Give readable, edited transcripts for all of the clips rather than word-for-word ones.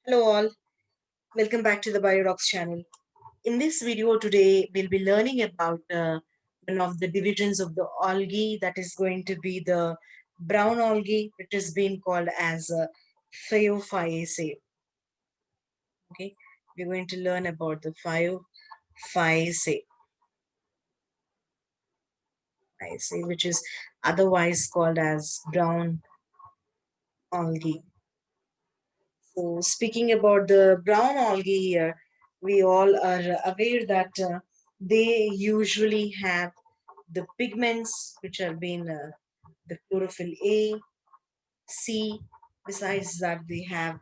Hello all, welcome back to the Biodocs channel. In this video today, we'll be learning about one of the divisions of the algae, that is going to be the brown algae, which is being called as Phaeophyaceae. Okay, we're going to learn about the Phaeophyaceae, which is otherwise called as brown algae. So speaking about the brown algae here, we all are aware that they usually have the pigments which have been the chlorophyll A, C. Besides that, they have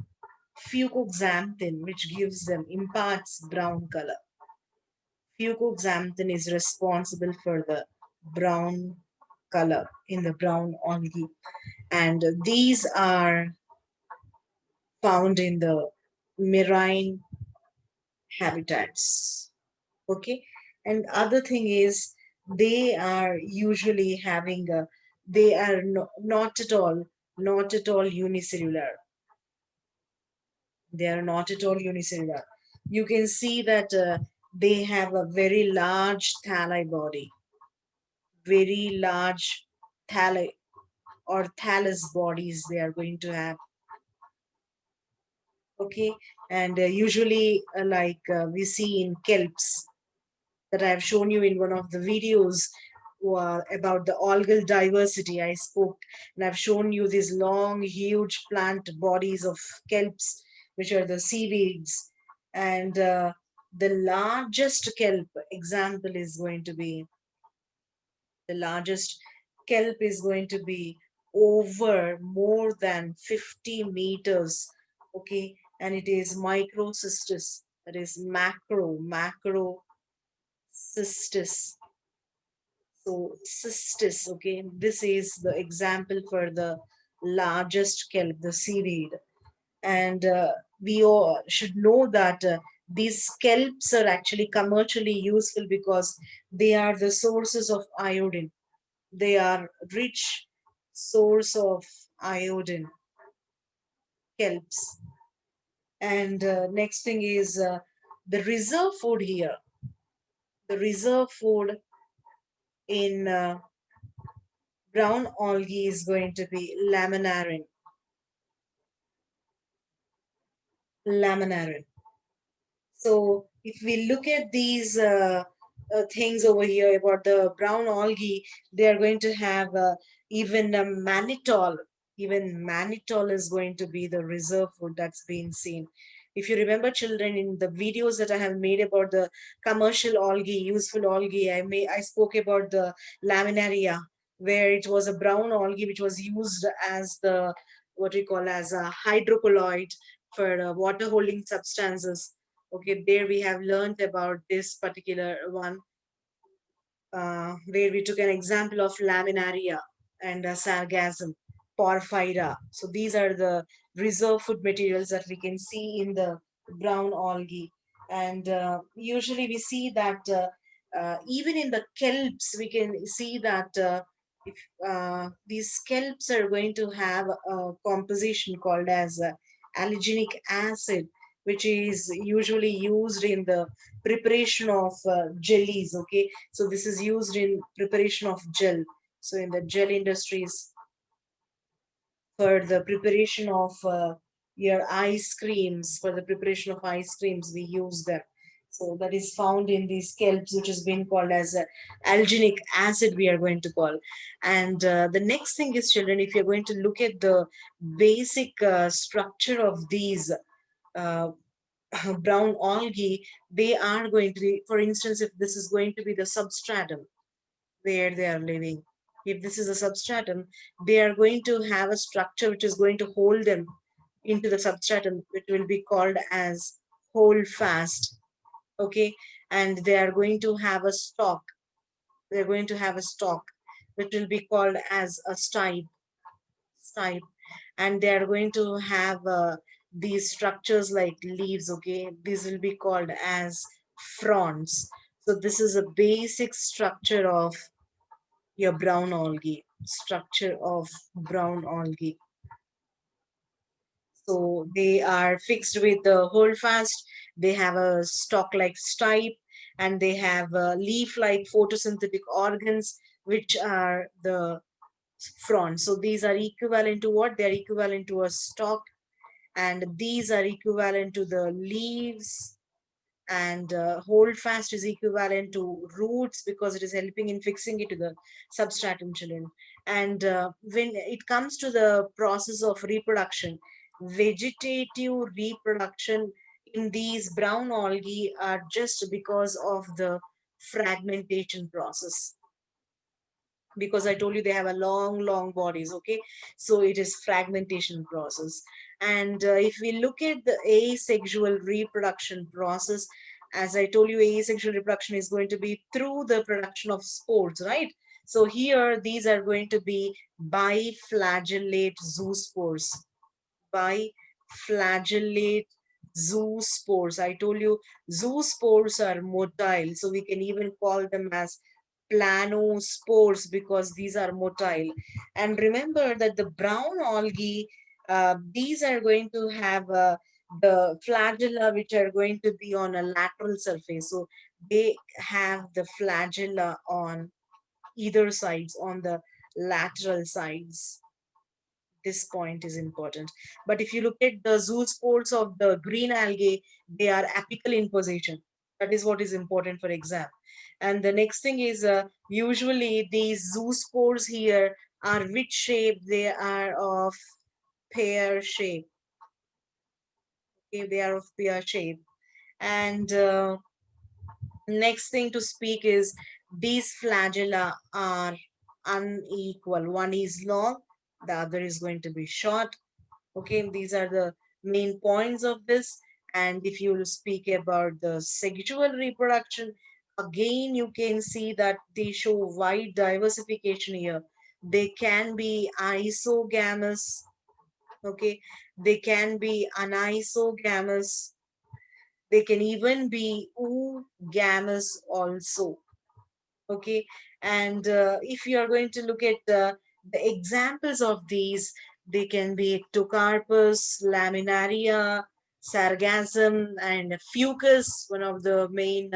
fucoxanthin, which gives them imparts brown color. Fucoxanthin is responsible for the brown color in the brown algae, and these are found in the marine habitats. Okay, and other thing is they are usually having a, they are not at all unicellular. They are not at all unicellular. You can see that they have a very large thalli body, very large thalli or thallus bodies they are going to have. Okay, and usually we see in kelps that I have shown you in one of the videos about the algal diversity. I spoke and I've shown you these long, huge plant bodies of kelps, which are the seaweeds. And the largest kelp example is going to be the largest kelp is going to be over more than 50 meters. Okay, and it is microcystis, that is macro cystis. So cystis, okay, this is the example for the largest kelp, the seaweed. And we all should know that these kelps are actually commercially useful because they are the sources of iodine. They are rich source of iodine, kelps. And next thing is the reserve food here. The reserve food in brown algae is going to be laminarin. So if we look at these things over here about the brown algae, they are going to have even mannitol. Even mannitol is going to be the reserve food that's being seen. If you remember, children, in the videos that I have made about the commercial algae, useful algae, I spoke about the laminaria, where it was a brown algae which was used as the what we call as a hydrocolloid for water holding substances. Okay, there we have learned about this particular one, where we took an example of laminaria and sargassum, porphyra. So these are the reserve food materials that we can see in the brown algae. And usually we see that even in the kelps, we can see that if these kelps are going to have a composition called as allergenic acid, which is usually used in the preparation of jellies. Okay, so this is used in preparation of gel. So in the gel industries, for the preparation of your ice creams, for the preparation of ice creams, we use them. So that is found in these kelps, which has been called as alginic acid, we are going to call. And the next thing is, children, if you're going to look at the basic structure of these uh, brown algae, they are going to be, for instance, if this is going to be the substratum where they are living, if this is a substratum, they are going to have a structure which is going to hold them into the substratum, which will be called as hold fast. Okay, and they are going to have a stalk. They're going to have a stalk, which will be called as a stipe, and they are going to have these structures like leaves. Okay, these will be called as fronds. So this is a basic structure of your brown algae, structure of brown algae. So they are fixed with the holdfast. They have a stalk-like stipe, and they have leaf-like photosynthetic organs, which are the frond. So these are equivalent to what? They are equivalent to a stalk, and these are equivalent to the leaves, and hold fast is equivalent to roots because it is helping in fixing it to the substratum, children. And when it comes to the process of reproduction, vegetative reproduction in these brown algae are just because of the fragmentation process, because I told you they have a long bodies. Okay, so it is fragmentation process. And if we look at the asexual reproduction process, as I told you, asexual reproduction is going to be through the production of spores, right? So here these are going to be biflagellate zoospores. Biflagellate zoospores. I told you zoospores are motile, so we can even call them as planospores because these are motile. And remember that the brown algae, these are going to have the flagella which are going to be on a lateral surface. So they have the flagella on either sides, on the lateral sides. This point is important. But if you look at the zoospores of the green algae, they are apical in position. That is what is important for exam. And the next thing is usually these zoospores here are which shape? They are of pear shape. Okay, they are of pear shape. And next thing to speak is these flagella are unequal. One is long, the other is going to be short. Okay, these are the main points of this. And if you will speak about the sexual reproduction, again you can see that they show wide diversification here. They can be isogamous. Okay, they can be anisogamous. They can even be oogamous also. Okay, and if you are going to look at the examples of these, they can be ectocarpus, laminaria, sargassum, and fucus, one of the main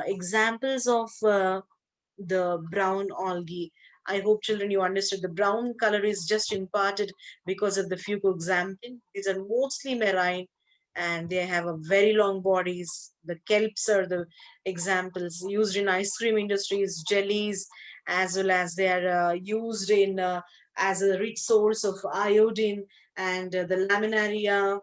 examples of the brown algae. I hope children you understood the brown color is just imparted because of the fucoxanthin. These are mostly marine and they have a very long bodies. The kelps are the examples used in ice cream industries, jellies, as well as they are used in as a rich source of iodine. And the laminaria,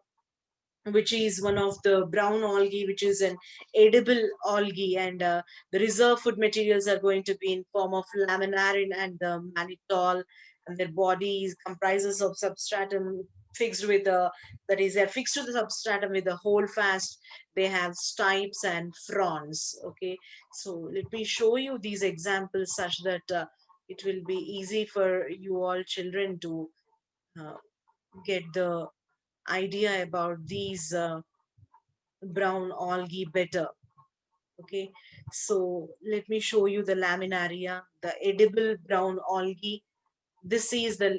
which is one of the brown algae, which is an edible algae, and the reserve food materials are going to be in form of laminarin and the mannitol, and their body comprises of substratum fixed with a, that is they're fixed to the substratum with a hold fast. They have stipes and fronds. Okay, so let me show you these examples such that it will be easy for you all children to uh, get the idea about these brown algae better. Okay, so let me show you the laminaria, the edible brown algae. This is the,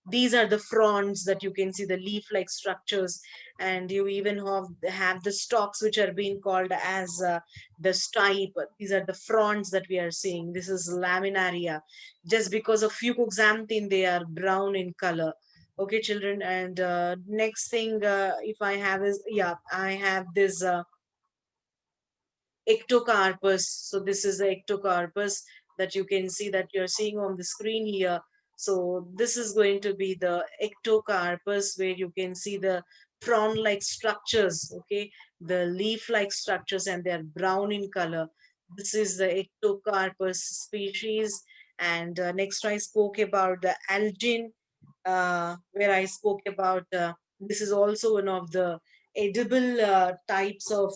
these are the fronds that you can see, the leaf-like structures, and you even have the stalks which are being called as the stipe. These are the fronds that we are seeing. This is laminaria. Just because of fucoxanthin, they are brown in color. Okay, children, and next thing, if I have is, yeah, I have this Ectocarpus. So this is the Ectocarpus that you can see that you're seeing on the screen here. So this is going to be the Ectocarpus where you can see the frond-like structures, okay, the leaf-like structures, and they're brown in color. This is the Ectocarpus species. And next I spoke about the Algin, where I spoke about this is also one of the edible types of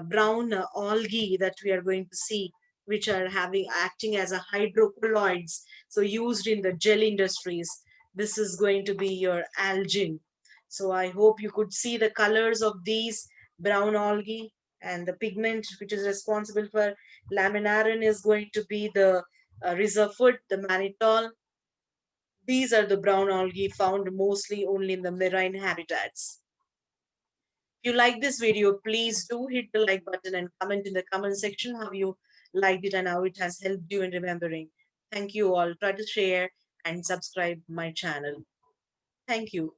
brown algae that we are going to see, which are having acting as a hydrocolloids, so used in the gel industries. This is going to be your algin. So I hope you could see the colors of these brown algae, and the pigment which is responsible for laminarin is going to be the reserve food, the mannitol. These are the brown algae found mostly only in the marine habitats. If you like this video, please do hit the like button and comment in the comment section how you liked it and how it has helped you in remembering. Thank you all. Try to share and subscribe my channel. Thank you.